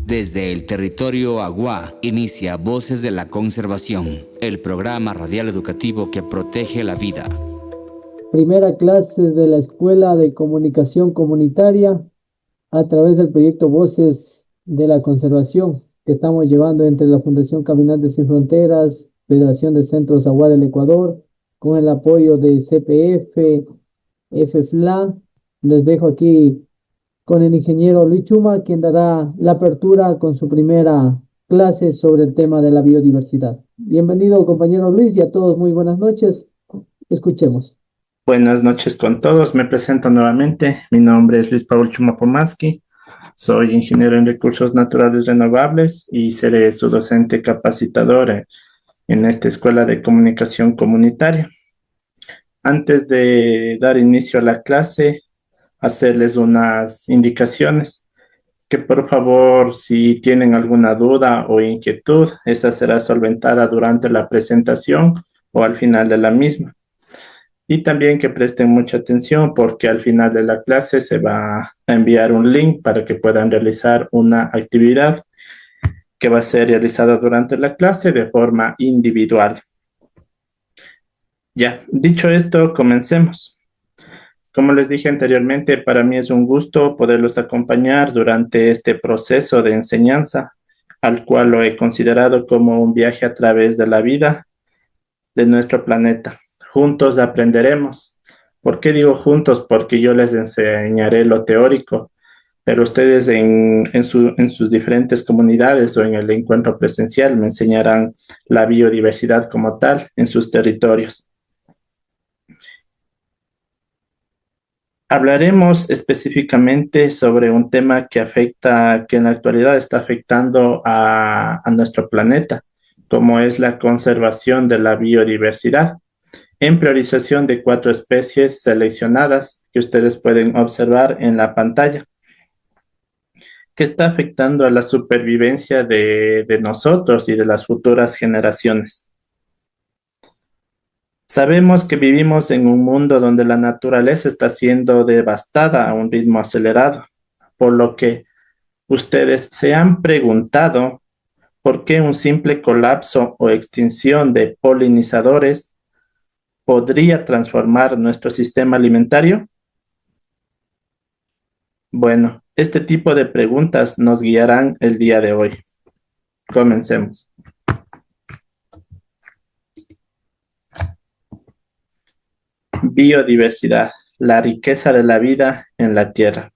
Desde el territorio Agua inicia Voces de la Conservación, el programa radial educativo que protege la vida. Primera clase de la Escuela de Comunicación Comunitaria a través del proyecto Voces de la Conservación que estamos llevando entre la Fundación Caminantes Sin Fronteras, Federación de Centros Agua del Ecuador, con el apoyo de CPF, FFLA. Les dejo aquí con el ingeniero Luis Chuma, quien dará la apertura con su primera clase sobre el tema de la biodiversidad. Bienvenido, compañero Luis, y a todos muy buenas noches. Escuchemos. Buenas noches con todos. Me presento nuevamente. Mi nombre es Luis Paul Chuma Pomaski. Soy ingeniero en recursos naturales renovables y seré su docente capacitador en esta escuela de comunicación comunitaria. Antes de dar inicio a la clase, hacerles unas indicaciones que por favor, si tienen alguna duda o inquietud, esta será solventada durante la presentación o al final de la misma. Y también que presten mucha atención porque al final de la clase se va a enviar un link para que puedan realizar una actividad que va a ser realizada durante la clase de forma individual. Ya, dicho esto, comencemos. Como les dije anteriormente, para mí es un gusto poderlos acompañar durante este proceso de enseñanza, al cual lo he considerado como un viaje a través de la vida de nuestro planeta. Juntos aprenderemos. ¿Por qué digo juntos? Porque yo les enseñaré lo teórico, pero ustedes en sus diferentes comunidades o en el encuentro presencial me enseñarán la biodiversidad como tal en sus territorios. Hablaremos específicamente sobre un tema que en la actualidad está afectando a nuestro planeta, como es la conservación de la biodiversidad, en priorización de 4 especies seleccionadas que ustedes pueden observar en la pantalla, que está afectando a la supervivencia de nosotros y de las futuras generaciones. Sabemos que vivimos en un mundo donde la naturaleza está siendo devastada a un ritmo acelerado, por lo que ustedes se han preguntado por qué un simple colapso o extinción de polinizadores podría transformar nuestro sistema alimentario. Bueno, este tipo de preguntas nos guiarán el día de hoy. Comencemos. Biodiversidad, la riqueza de la vida en la Tierra.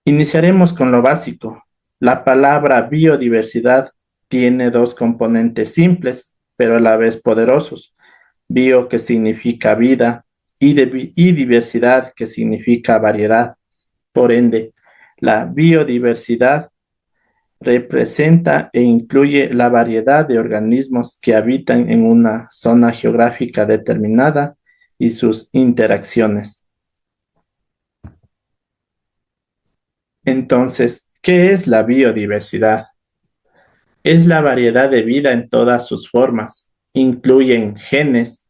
Iniciaremos con lo básico. La palabra biodiversidad tiene 2 componentes simples, pero a la vez poderosos. Bio, que significa vida, y diversidad, que significa variedad. Por ende, la biodiversidad representa e incluye la variedad de organismos que habitan en una zona geográfica determinada y sus interacciones. Entonces, ¿qué es la biodiversidad? Es la variedad de vida en todas sus formas. Incluyen genes,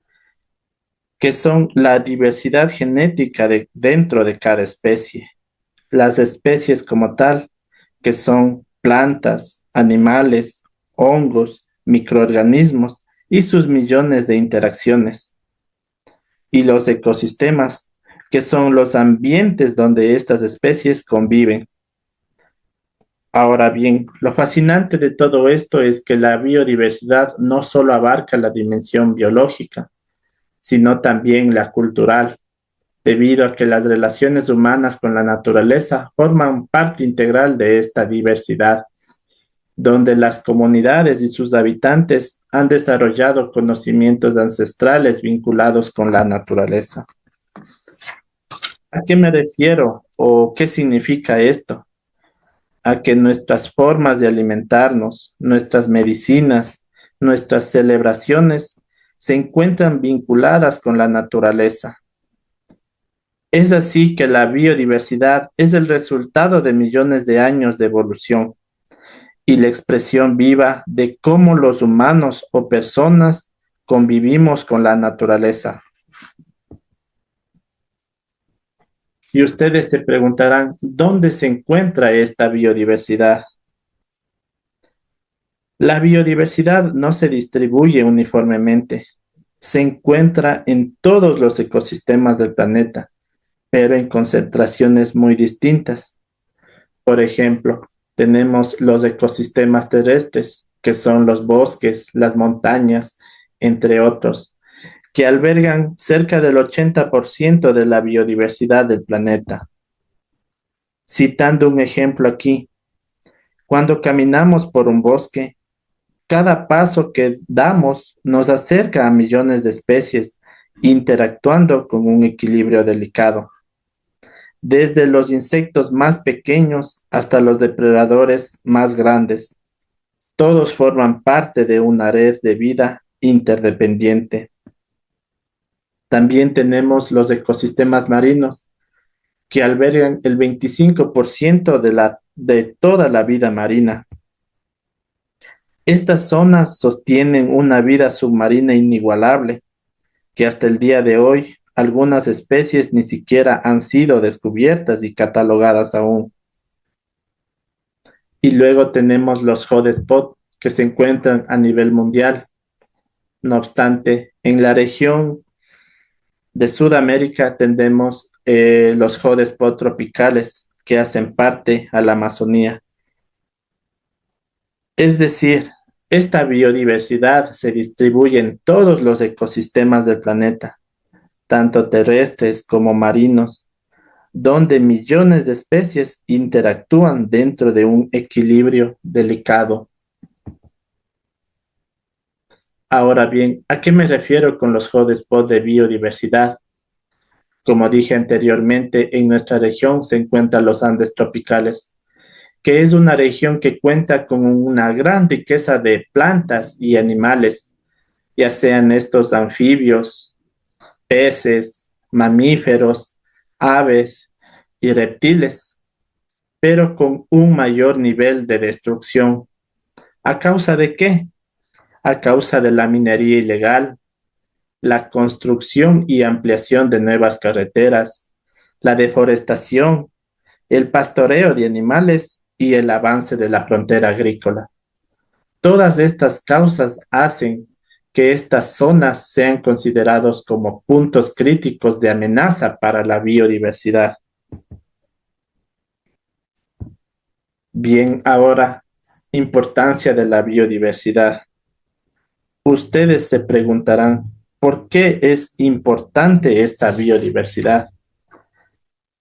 que son la diversidad genética dentro de cada especie. Las especies como tal, que son plantas, animales, hongos, microorganismos y sus millones de interacciones. Y los ecosistemas, que son los ambientes donde estas especies conviven. Ahora bien, lo fascinante de todo esto es que la biodiversidad no solo abarca la dimensión biológica, sino también la cultural, debido a que las relaciones humanas con la naturaleza forman parte integral de esta diversidad, donde las comunidades y sus habitantes han desarrollado conocimientos ancestrales vinculados con la naturaleza. ¿A qué me refiero o qué significa esto? A que nuestras formas de alimentarnos, nuestras medicinas, nuestras celebraciones se encuentran vinculadas con la naturaleza. Es así que la biodiversidad es el resultado de millones de años de evolución y la expresión viva de cómo los humanos o personas convivimos con la naturaleza. Y ustedes se preguntarán, ¿dónde se encuentra esta biodiversidad? La biodiversidad no se distribuye uniformemente. Se encuentra en todos los ecosistemas del planeta, pero en concentraciones muy distintas. Por ejemplo, tenemos los ecosistemas terrestres, que son los bosques, las montañas, entre otros, que albergan cerca del 80% de la biodiversidad del planeta. Citando un ejemplo aquí, cuando caminamos por un bosque, cada paso que damos nos acerca a millones de especies, interactuando con un equilibrio delicado, desde los insectos más pequeños hasta los depredadores más grandes. Todos forman parte de una red de vida interdependiente. También tenemos los ecosistemas marinos, que albergan el 25% de toda la vida marina. Estas zonas sostienen una vida submarina inigualable, que hasta el día de hoy algunas especies ni siquiera han sido descubiertas y catalogadas aún. Y luego tenemos los hotspots que se encuentran a nivel mundial. No obstante, en la región de Sudamérica tenemos los hotspots tropicales que hacen parte a la Amazonía. Es decir, esta biodiversidad se distribuye en todos los ecosistemas del planeta, tanto terrestres como marinos, donde millones de especies interactúan dentro de un equilibrio delicado. Ahora bien, ¿a qué me refiero con los hotspots de biodiversidad? Como dije anteriormente, en nuestra región se encuentran los Andes tropicales, que es una región que cuenta con una gran riqueza de plantas y animales, ya sean estos anfibios, peces, mamíferos, aves y reptiles, pero con un mayor nivel de destrucción. ¿A causa de qué? A causa de la minería ilegal, la construcción y ampliación de nuevas carreteras, la deforestación, el pastoreo de animales y el avance de la frontera agrícola. Todas estas causas hacen que estas zonas sean considerados como puntos críticos de amenaza para la biodiversidad. Bien, ahora, importancia de la biodiversidad. Ustedes se preguntarán, ¿por qué es importante esta biodiversidad?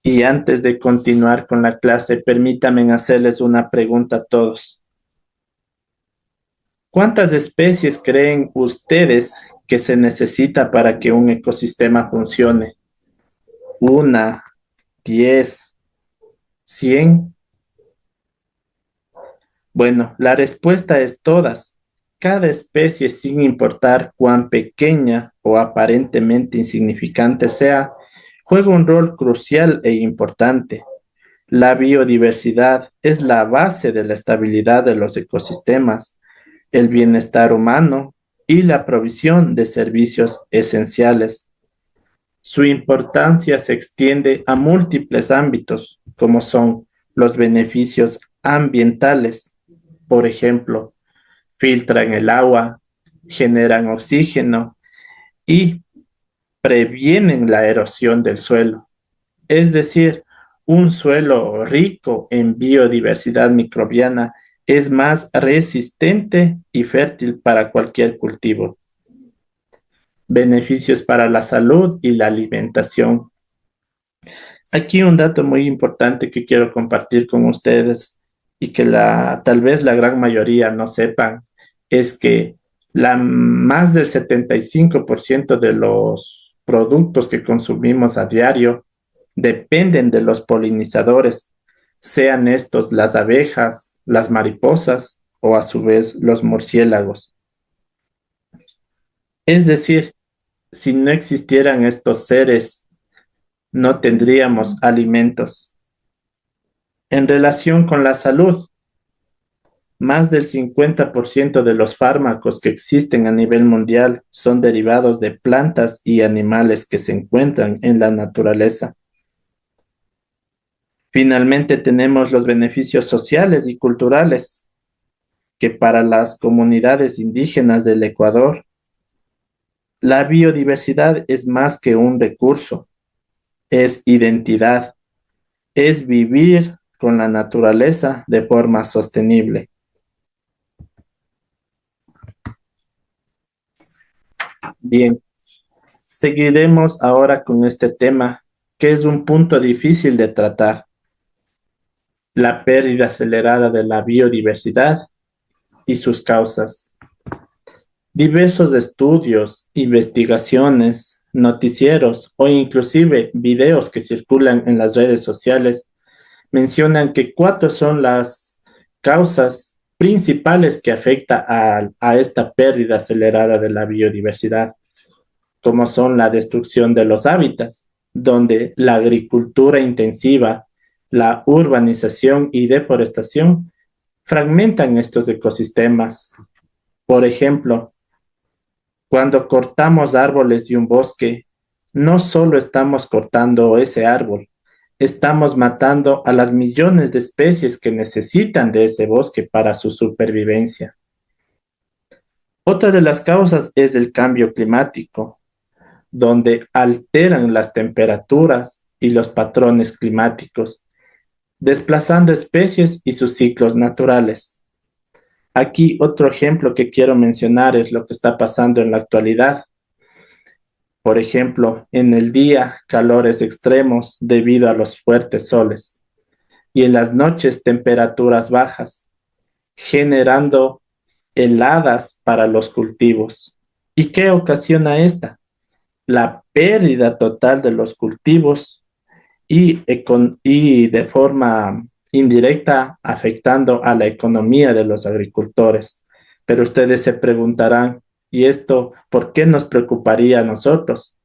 Y antes de continuar con la clase, permítanme hacerles una pregunta a todos. ¿Cuántas especies creen ustedes que se necesita para que un ecosistema funcione? ¿Una, 10, 100? Bueno, la respuesta es todas. Cada especie, sin importar cuán pequeña o aparentemente insignificante sea, juega un rol crucial e importante. La biodiversidad es la base de la estabilidad de los ecosistemas, el bienestar humano y la provisión de servicios esenciales. Su importancia se extiende a múltiples ámbitos, como son los beneficios ambientales. Por ejemplo, filtran el agua, generan oxígeno y previenen la erosión del suelo. Es decir, un suelo rico en biodiversidad microbiana es más resistente y fértil para cualquier cultivo. Beneficios para la salud y la alimentación. Aquí un dato muy importante que quiero compartir con ustedes y que tal vez la gran mayoría no sepan es que más del 75% de los productos que consumimos a diario dependen de los polinizadores, sean estos las abejas, las mariposas o a su vez los murciélagos. Es decir, si no existieran estos seres, no tendríamos alimentos. En relación con la salud, más del 50% de los fármacos que existen a nivel mundial son derivados de plantas y animales que se encuentran en la naturaleza. Finalmente tenemos los beneficios sociales y culturales, que para las comunidades indígenas del Ecuador, la biodiversidad es más que un recurso, es identidad, es vivir con la naturaleza de forma sostenible. Bien, seguiremos ahora con este tema, que es un punto difícil de tratar, la pérdida acelerada de la biodiversidad y sus causas. Diversos estudios, investigaciones, noticieros o inclusive videos que circulan en las redes sociales mencionan que cuatro son las causas principales que afecta a esta pérdida acelerada de la biodiversidad, como son la destrucción de los hábitats, donde la agricultura intensiva, la urbanización y deforestación fragmentan estos ecosistemas. Por ejemplo, cuando cortamos árboles de un bosque, no solo estamos cortando ese árbol, estamos matando a las millones de especies que necesitan de ese bosque para su supervivencia. Otra de las causas es el cambio climático, donde alteran las temperaturas y los patrones climáticos, desplazando especies y sus ciclos naturales. Aquí otro ejemplo que quiero mencionar es lo que está pasando en la actualidad. Por ejemplo, en el día, calores extremos debido a los fuertes soles y en las noches temperaturas bajas, generando heladas para los cultivos. ¿Y qué ocasiona esta? La pérdida total de los cultivos y de forma indirecta afectando a la economía de los agricultores. Pero ustedes se preguntarán, ¿y esto por qué nos preocuparía a nosotros?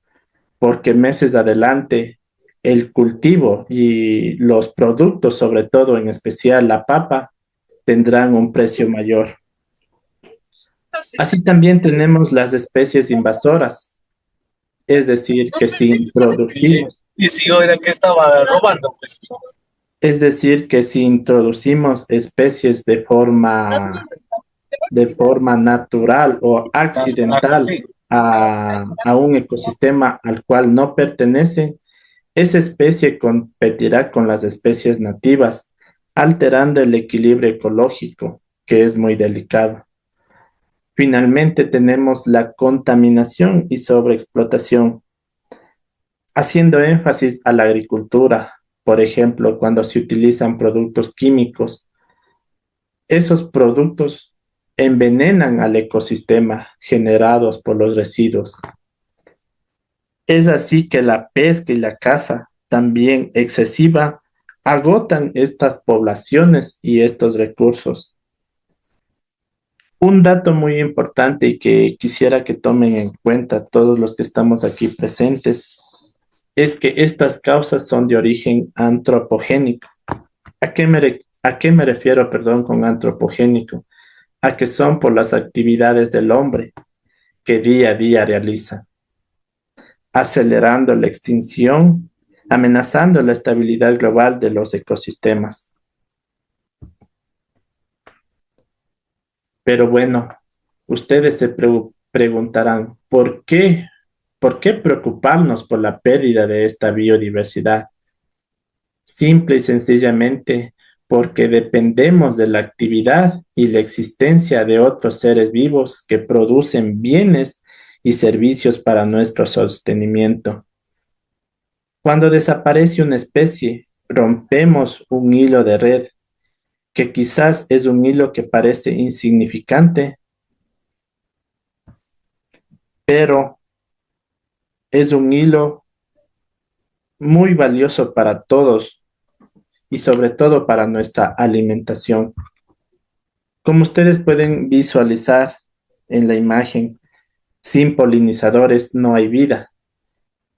Porque meses adelante el cultivo y los productos, sobre todo en especial la papa, tendrán un precio mayor. Así también tenemos las especies invasoras, es decir, que si introducimos, Y si yo era el que estaba robando, pues. es decir, que si introducimos especies de forma natural o accidental Sí. a un ecosistema al cual no pertenecen, esa especie competirá con las especies nativas, alterando el equilibrio ecológico, que es muy delicado. Finalmente tenemos la contaminación y sobreexplotación, haciendo énfasis a la agricultura. Por ejemplo, cuando se utilizan productos químicos, esos productos envenenan al ecosistema generados por los residuos. Es así que la pesca y la caza, también excesiva, agotan estas poblaciones y estos recursos. Un dato muy importante y que quisiera que tomen en cuenta todos los que estamos aquí presentes es que estas causas son de origen antropogénico. ¿A qué me refiero, perdón, con antropogénico? A que son por las actividades del hombre que día a día realiza, acelerando la extinción, amenazando la estabilidad global de los ecosistemas. Pero bueno, ustedes se preguntarán, ¿por qué? ¿Por qué preocuparnos por la pérdida de esta biodiversidad? Simple y sencillamente porque dependemos de la actividad y la existencia de otros seres vivos que producen bienes y servicios para nuestro sostenimiento. Cuando desaparece una especie, rompemos un hilo de red, que quizás es un hilo que parece insignificante, pero es un hilo muy valioso para todos y sobre todo para nuestra alimentación. Como ustedes pueden visualizar en la imagen, sin polinizadores no hay vida.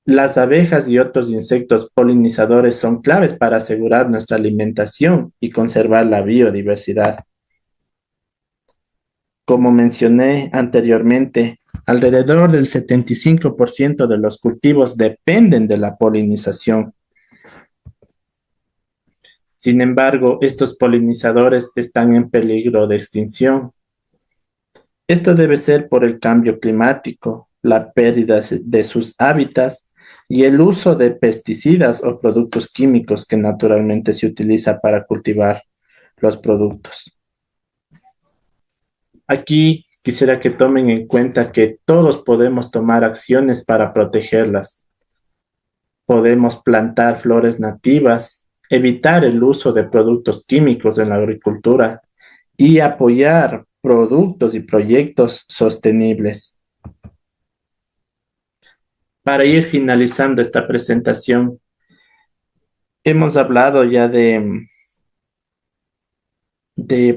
Las abejas y otros insectos polinizadores son claves para asegurar nuestra alimentación y conservar la biodiversidad. Como mencioné anteriormente, alrededor del 75% de los cultivos dependen de la polinización. Sin embargo, estos polinizadores están en peligro de extinción. Esto debe ser por el cambio climático, la pérdida de sus hábitats y el uso de pesticidas o productos químicos que naturalmente se utiliza para cultivar los productos. Aquí quisiera que tomen en cuenta que todos podemos tomar acciones para protegerlas. Podemos plantar flores nativas, evitar el uso de productos químicos en la agricultura y apoyar productos y proyectos sostenibles. Para ir finalizando esta presentación, hemos hablado ya de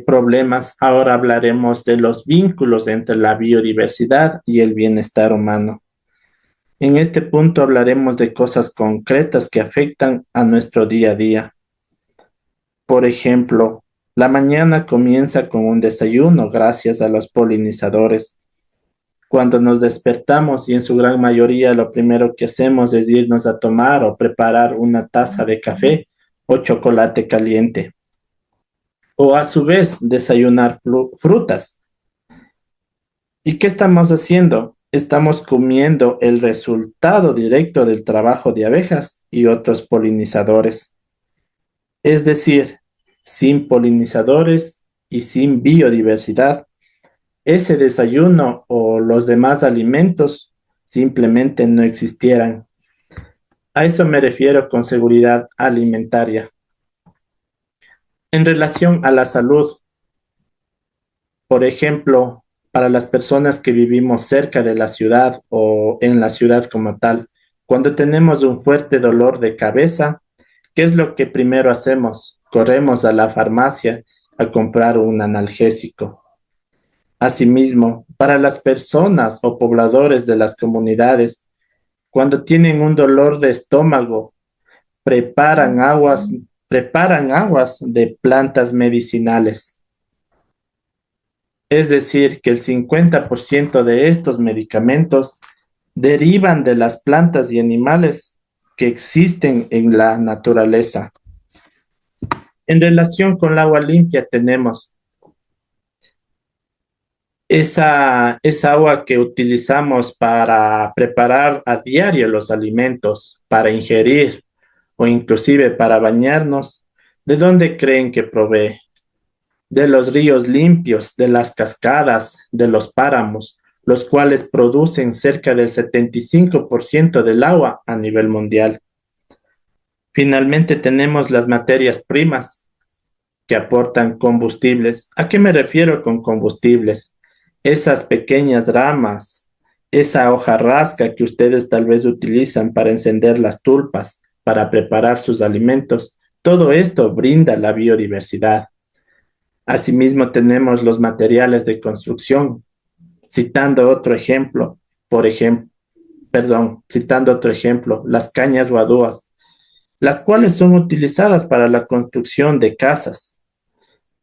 problemas, ahora hablaremos de los vínculos entre la biodiversidad y el bienestar humano. En este punto hablaremos de cosas concretas que afectan a nuestro día a día. Por ejemplo, la mañana comienza con un desayuno gracias a los polinizadores. Cuando nos despertamos y en su gran mayoría lo primero que hacemos es irnos a tomar o preparar una taza de café o chocolate caliente. O a su vez desayunar frutas. ¿Y qué estamos haciendo? Estamos comiendo el resultado directo del trabajo de abejas y otros polinizadores. Es decir, sin polinizadores y sin biodiversidad, ese desayuno o los demás alimentos simplemente no existieran. A eso me refiero con seguridad alimentaria. En relación a la salud, por ejemplo, para las personas que vivimos cerca de la ciudad o en la ciudad como tal, cuando tenemos un fuerte dolor de cabeza, ¿qué es lo que primero hacemos? Corremos a la farmacia a comprar un analgésico. Asimismo, para las personas o pobladores de las comunidades, cuando tienen un dolor de estómago, preparan aguas de plantas medicinales. Es decir, que el 50% de estos medicamentos derivan de las plantas y animales que existen en la naturaleza. En relación con el agua limpia tenemos esa agua que utilizamos para preparar a diario los alimentos, para ingerir o inclusive para bañarnos. ¿De dónde creen que provee? De los ríos limpios, de las cascadas, de los páramos, los cuales producen cerca del 75% del agua a nivel mundial. Finalmente tenemos las materias primas que aportan combustibles. ¿A qué me refiero con combustibles? Esas pequeñas ramas, esa hojarasca que ustedes tal vez utilizan para encender las tulpas, para preparar sus alimentos, todo esto brinda la biodiversidad. Asimismo tenemos los materiales de construcción. Citando otro ejemplo, las cañas guadúas, las cuales son utilizadas para la construcción de casas.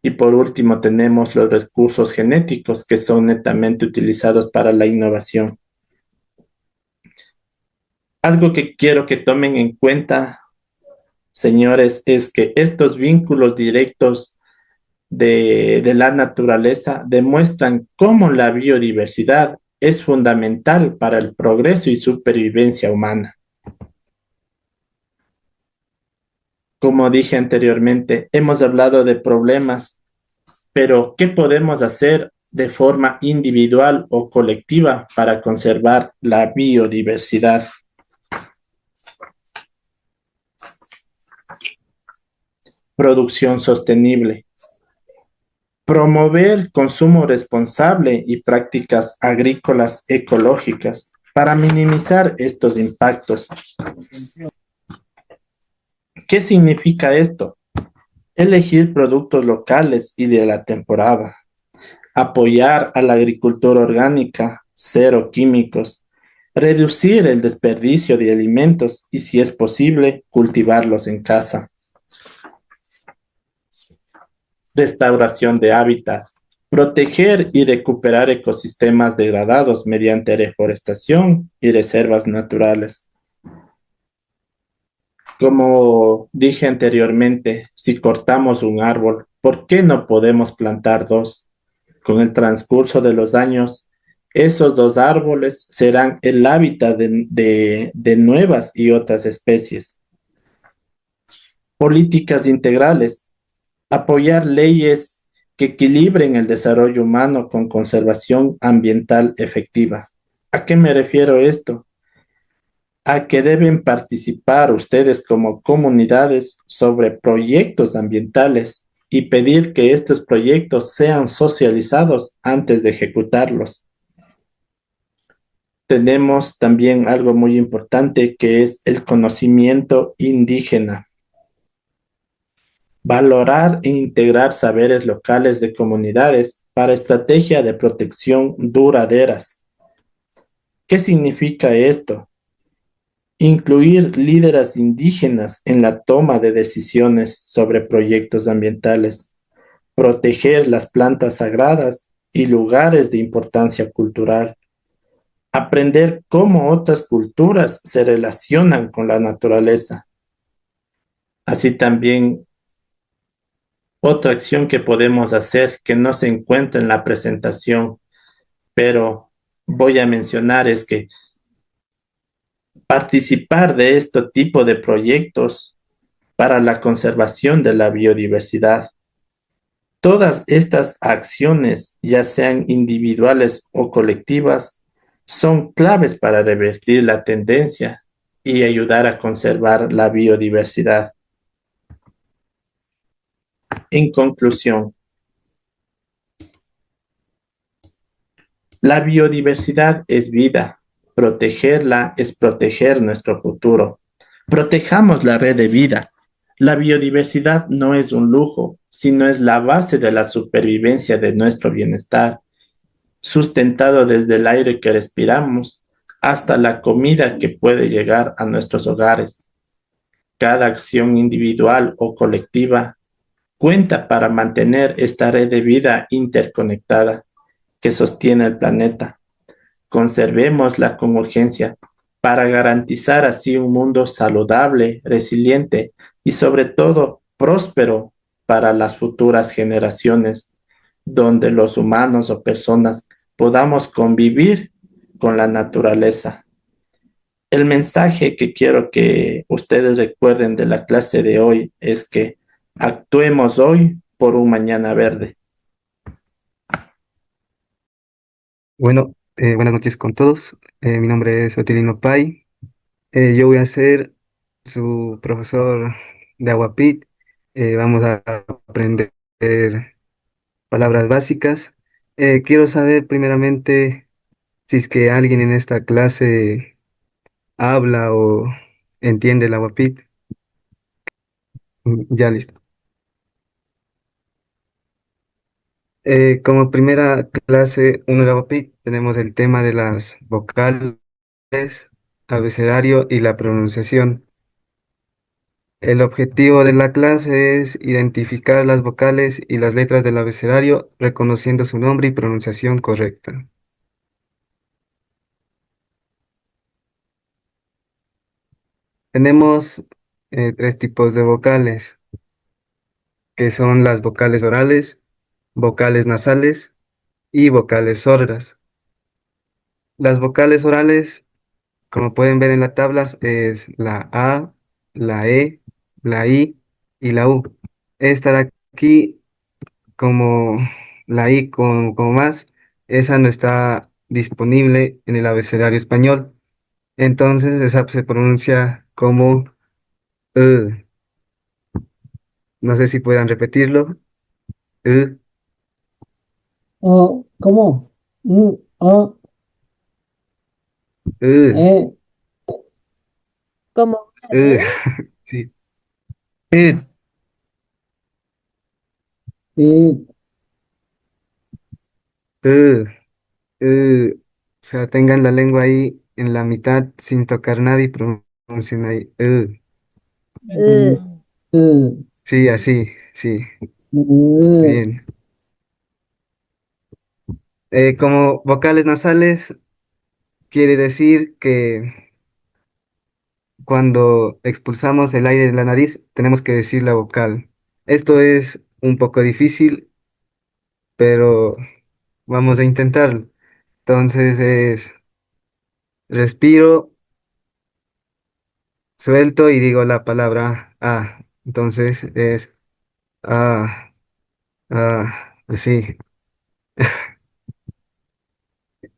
Y por último tenemos los recursos genéticos que son netamente utilizados para la innovación. Algo que quiero que tomen en cuenta, señores, es que estos vínculos directos de la naturaleza demuestran cómo la biodiversidad es fundamental para el progreso y supervivencia humana. Como dije anteriormente, hemos hablado de problemas, pero ¿qué podemos hacer de forma individual o colectiva para conservar la biodiversidad? Producción sostenible. Promover consumo responsable y prácticas agrícolas ecológicas para minimizar estos impactos. ¿Qué significa esto? Elegir productos locales y de la temporada. Apoyar a la agricultura orgánica, cero químicos. Reducir el desperdicio de alimentos y, si es posible, cultivarlos en casa. Restauración de hábitat. Proteger y recuperar ecosistemas degradados mediante reforestación y reservas naturales. Como dije anteriormente, si cortamos un árbol, ¿por qué no podemos plantar dos? Con el transcurso de los años, esos dos árboles serán el hábitat de nuevas y otras especies. Políticas integrales. Apoyar leyes que equilibren el desarrollo humano con conservación ambiental efectiva. ¿A qué me refiero esto? A que deben participar ustedes como comunidades sobre proyectos ambientales y pedir que estos proyectos sean socializados antes de ejecutarlos. Tenemos también algo muy importante que es el conocimiento indígena. Valorar e integrar saberes locales de comunidades para estrategia de protección duraderas. ¿Qué significa esto? Incluir líderes indígenas en la toma de decisiones sobre proyectos ambientales, proteger las plantas sagradas y lugares de importancia cultural, aprender cómo otras culturas se relacionan con la naturaleza. Así también, otra acción que podemos hacer que no se encuentra en la presentación, pero voy a mencionar es que participar de este tipo de proyectos para la conservación de la biodiversidad. Todas estas acciones, ya sean individuales o colectivas, son claves para revertir la tendencia y ayudar a conservar la biodiversidad. En conclusión, la biodiversidad es vida. Protegerla es proteger nuestro futuro. Protejamos la red de vida. La biodiversidad no es un lujo, sino es la base de la supervivencia de nuestro bienestar, sustentado desde el aire que respiramos hasta la comida que puede llegar a nuestros hogares. Cada acción individual o colectiva cuenta para mantener esta red de vida interconectada que sostiene el planeta. Conservémosla con urgencia para garantizar así un mundo saludable, resiliente y sobre todo próspero para las futuras generaciones, donde los humanos o personas podamos convivir con la naturaleza. El mensaje que quiero que ustedes recuerden de la clase de hoy es que actuemos hoy por un mañana verde. Bueno, buenas noches con todos. Mi nombre es Otilino Pai. Yo voy a ser su profesor de Aguapit. Vamos a aprender palabras básicas. Quiero saber primeramente si es que alguien en esta clase habla o entiende el Aguapit. Ya listo. Como primera clase, uno de Aguapit, tenemos el tema de las vocales, abecedario y la pronunciación. El objetivo de la clase es identificar las vocales y las letras del abecedario, reconociendo su nombre y pronunciación correcta. Tenemos tres tipos de vocales, que son las vocales orales, vocales nasales y vocales sordas. Las vocales orales, como pueden ver en la tabla, es la A, la E, la I y la U. Esta de aquí como la I como más, esa no está disponible en el abecedario español. Entonces esa se pronuncia como "ë". No sé si puedan repetirlo. "ë", ¿Cómo? "ë", E, Como "ë". Sí. "ë", sí, "ë", "ë". O sea, tengan la lengua ahí en la mitad sin tocar nada y pronuncien ahí "ë". eh, Sí, así, sí. eh, Bien. Como vocales nasales, quiere decir que cuando expulsamos el aire de la nariz, tenemos que decir la vocal. Esto es un poco difícil, pero vamos a intentarlo. Entonces es respiro, suelto y digo la palabra A. Entonces es A, así.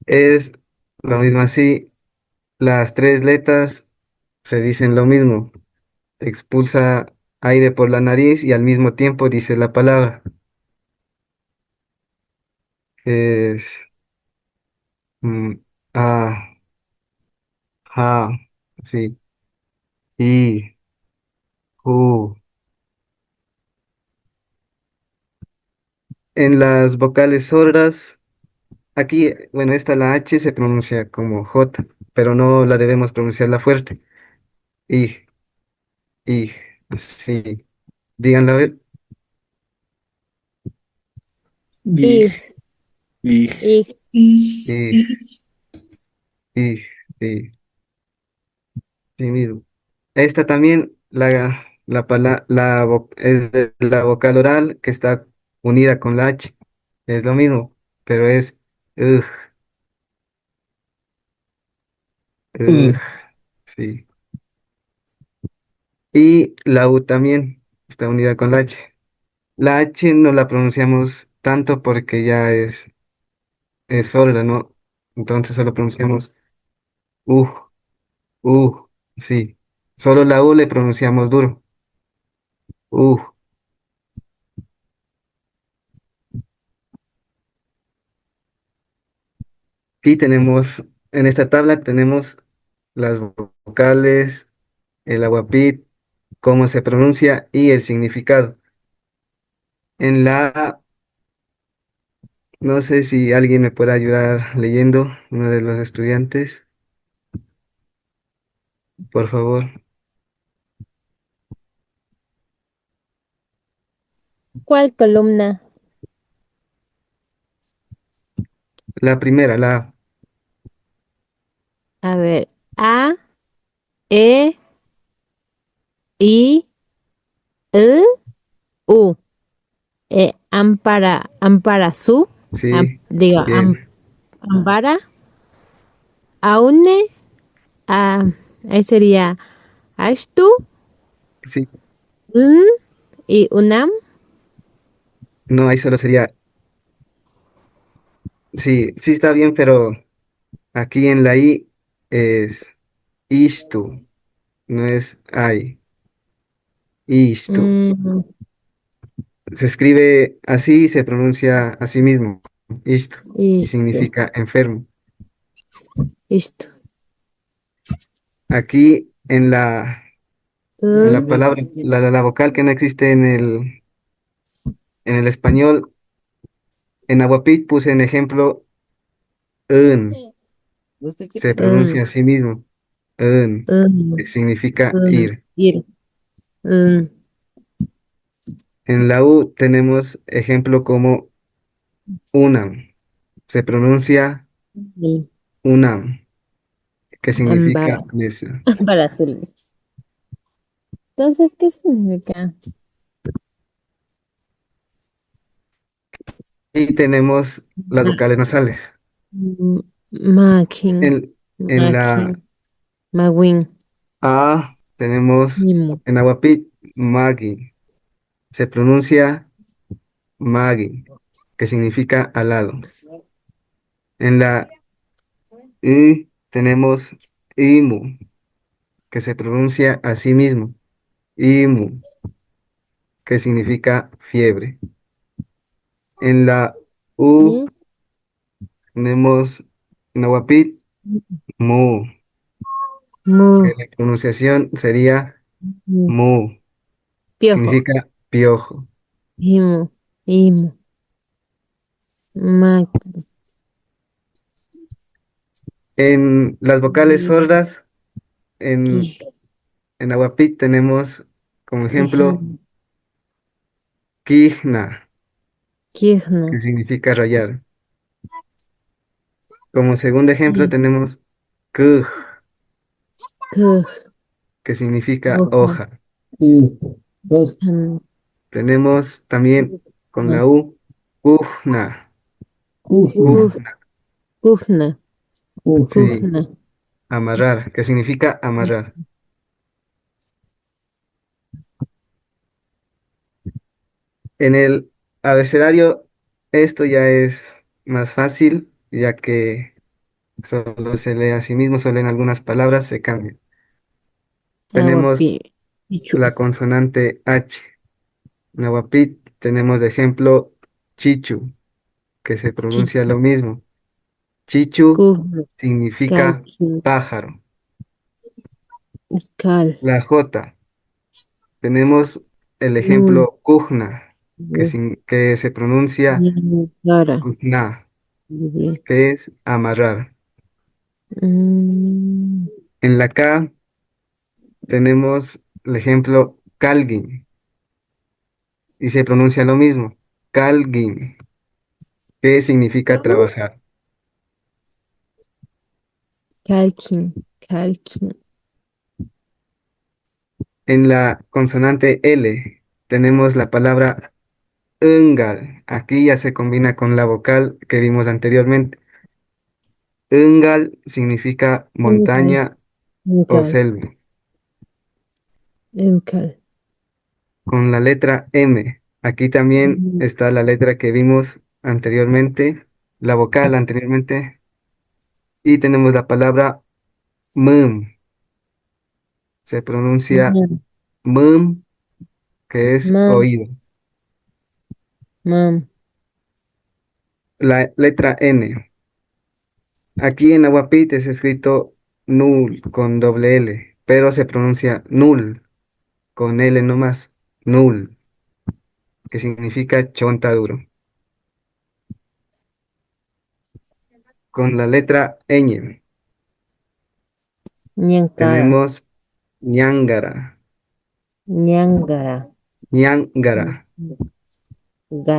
Es lo mismo así. Las tres letras se dicen lo mismo. Expulsa aire por la nariz y al mismo tiempo dice la palabra. Es mm, A, ja, sí. I, U. En las vocales sordas, aquí, bueno, esta la H se pronuncia como J, pero no la debemos pronunciarla fuerte. I, I, sí. Díganla a ver. Y, Y, y, y, I, I, sí, sí mismo. Esta también, es de la vocal oral que está unida con la H. Es lo mismo, pero es ugh, ugh, Mm. sí. Y la U también está unida con la H. La H no la pronunciamos tanto porque ya es sorda, ¿no? Entonces solo pronunciamos U, sí. Solo la U le pronunciamos duro. U. Aquí tenemos, en esta tabla tenemos las vocales, el aguapit, cómo se pronuncia y el significado. En la A, no sé si alguien me puede ayudar leyendo, uno de los estudiantes, por favor. ¿cuál columna? La primera, la A. A ver, A, E, I, E, U. Ampara su, Sí, digo, bien. Ampara, Aune, a, ahí sería Ashtu, Sí, Un y Unam, no, ahí solo sería, sí, sí está bien, pero aquí en la I es istu, no es ay, istu. mm, Se escribe así y se pronuncia así mismo, istu, y Isto, significa enfermo. isto. Aquí en la Un, palabra, la vocal que no existe en el español, en Aguapit puse en ejemplo un, se pronuncia un, así mismo, un, que un, significa ir. ir, un, En la U tenemos ejemplo como unam, se pronuncia un, unam, que significa Ambara, mesa. Ambara azules. Entonces, ¿qué significa? Y tenemos las vocales nasales. Makin, En, en Makin, la Mawin, A tenemos Mimu. en Aguapit Magi, se pronuncia Magi, que significa alado. En la I tenemos Imu, que se pronuncia así mismo, Imu, que significa fiebre. En la U ¿Sí? tenemos Nahuapit Mu, Mu, que la pronunciación sería mu. Mu, Piojo. significa piojo. Imu, Imu, Maki. En las vocales sordas, en, en Nahuapit tenemos como ejemplo Kijna, Kirchner, que significa rayar. Como segundo ejemplo tenemos Kuj, Kuj, que significa hoja, hoja. Sí. Dos. an, Tenemos también con la U, ujna, Ufna. kuf, ujna, kufna, Ufna. sí, kufna, amarrar, que significa amarrar. En el abecedario, esto ya es más fácil, ya que solo se lee a sí mismo, solo en algunas palabras se cambian. Tenemos aguapi, pichu, la consonante H. En Aguapit tenemos de ejemplo Chichu, que se pronuncia chichu, lo mismo. Chichu kufna, significa calqui, pájaro. iskal, La J, tenemos el nun, ejemplo Kujna, que se pronuncia cara, Kujna, que es amarrar. En la K tenemos el ejemplo Kalgin, y se pronuncia lo mismo, Kalgin, que significa trabajar. calquin, calquin, En la consonante L tenemos la palabra Ungal. Aquí ya se combina con la vocal que vimos anteriormente. Ungal significa inkal, montaña o inkal, selva. inkal, Con la letra M, aquí también está la letra que vimos anteriormente, la vocal anteriormente, y tenemos la palabra mum. Se pronuncia mum, que es mam, oído. mam, La letra N. Aquí en Aguapit es escrito nul con doble L, pero se pronuncia nul con L nomás, nul, que significa chontaduro. Con la letra ñ ñankara, tenemos ñángara, ñangara, ñángara,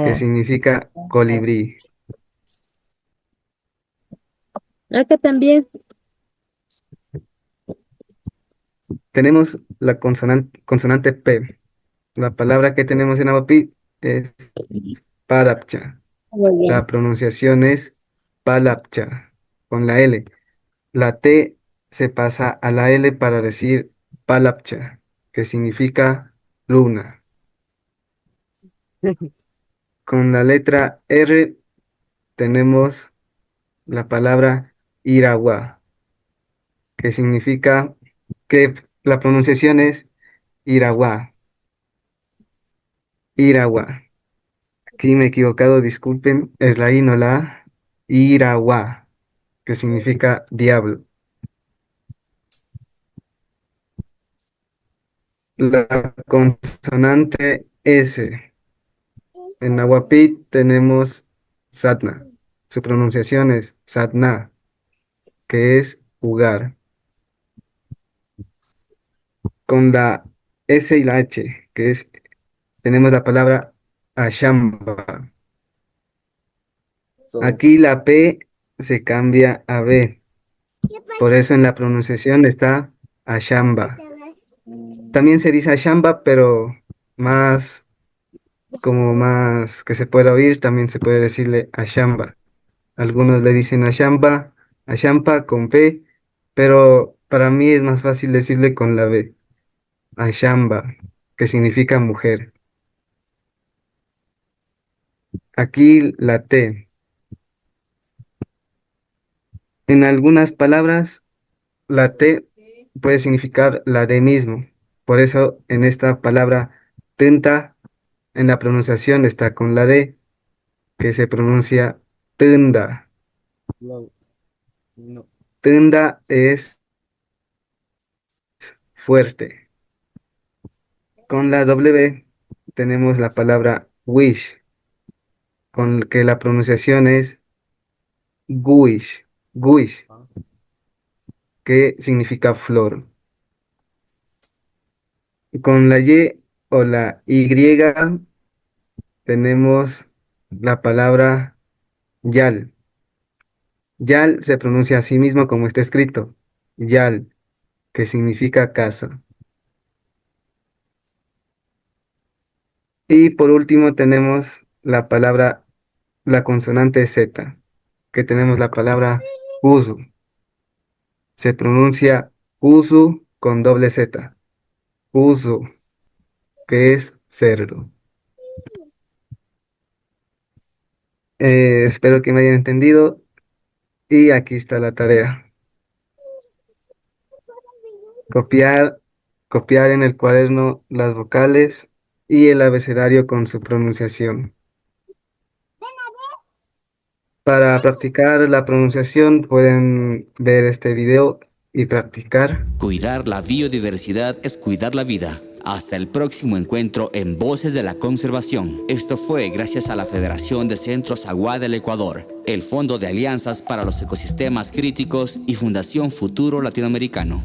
que gara. significa colibrí. Acá también. Tenemos la consonante P. La palabra que tenemos en Aguapit es parapcha. La pronunciación es palapcha, con la L. La T se pasa a la L para decir palapcha, que significa luna. Con la letra R tenemos la palabra Iragua, que significa que la pronunciación es Iragua, Iragua. Aquí me he equivocado, disculpen, es la I, no la A. Iragua, que significa diablo. La consonante S. En Nahuapit tenemos Satna. Su pronunciación es Satna, que es jugar. Con la S y la H, tenemos la palabra Ashamba. Aquí la P se cambia a B. Por eso en la pronunciación está Ashamba. También se dice Ashamba, pero más, como más que se pueda oír, también se puede decirle Ashamba. Algunos le dicen Ashamba, Ashampa con P, pero para mí es más fácil decirle con la B, Ashamba, que significa mujer. Aquí la T. En algunas palabras, la T puede significar la D mismo. Por eso en esta palabra tenta, en la pronunciación está con la D, que se pronuncia tenda. Tenda es fuerte. Con la W tenemos la palabra wish, con que la pronunciación es guish, guish, que significa flor. Con la Y o la Y tenemos la palabra yal. Yal se pronuncia así mismo como está escrito, yal, que significa casa. Y por último tenemos la consonante Z, que tenemos la palabra uso. Se pronuncia uso con doble Z. Uso, que es cerdo. Espero que me hayan entendido. Y aquí está la tarea. Copiar, copiar en el cuaderno las vocales y el abecedario con su pronunciación. Para practicar la pronunciación pueden ver este video y practicar. Cuidar la biodiversidad es cuidar la vida. Hasta el próximo encuentro en Voces de la Conservación. Esto fue gracias a la Federación de Centros Agua del Ecuador, el Fondo de Alianzas para los Ecosistemas Críticos y Fundación Futuro Latinoamericano.